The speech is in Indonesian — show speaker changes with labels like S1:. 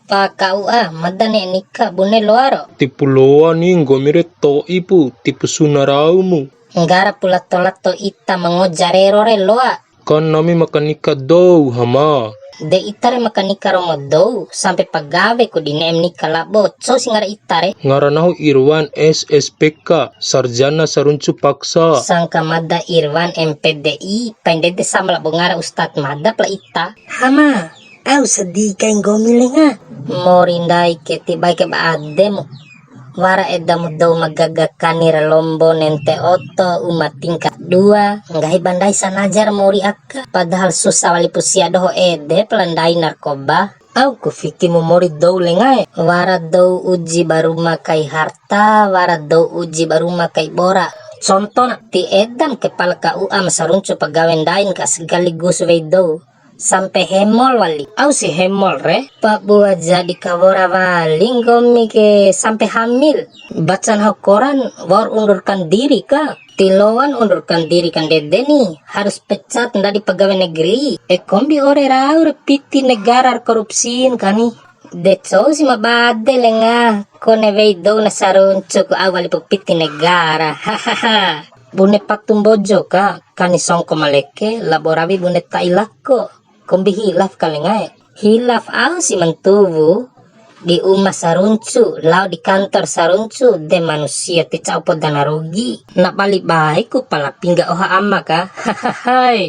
S1: Pakau madane nikah bune loaro.
S2: Tipu loa ni ngomire to ipu tipu sunaraumu.
S1: Ngara pula tolato ita mangojarero re loa.
S2: Kan nami makan nikah dou hama.
S1: De itare makan nikah romo dou sampai pagawe ko dinem nikah labo. So singara itare.
S2: Ngaranahu Irwan SSPK Sarjana Saruncu Paksa.
S1: Sangka mada Irwan MPDI pendede samla bongara Ustad mada pla ita.
S3: Hama, au sedih kain gomilenga.
S1: Morindai ke tibai ke baademo. Wara edamu dau magagakani relombo nente oto umat tingkat 2 ngahi bandai sanajar mori akka padahal susah wali pusia doho ede pelandai narkoba. Au ku fikimu mori dau lengai wara dau uji baru makai harta wara dau uji baru makai bora. Contoh ti edam kepala KUA masaruncu pegawai dain ka segaligus dau sampai hemol wali au si hemol re pak buat jadi kawora wali ngomi ke sampai hamil bacaan koran war undurkan diri kak tiloan undurkan diri kan dede nih harus pecat dari pegawai negeri kombi ore raur piti negara korupsiin kani deco si mabade lenga kone weido na saruncu ko awali piti negara hahaha bune patung bojo kak kani songko maleke laborabi bune tailako kombi hilaf kalengai hilaf au si mentubu di umah saruncu lau di kantor saruncu de manusia ti caupo dana rugi nak balik baik ku pala pingga oha amma ka hahaha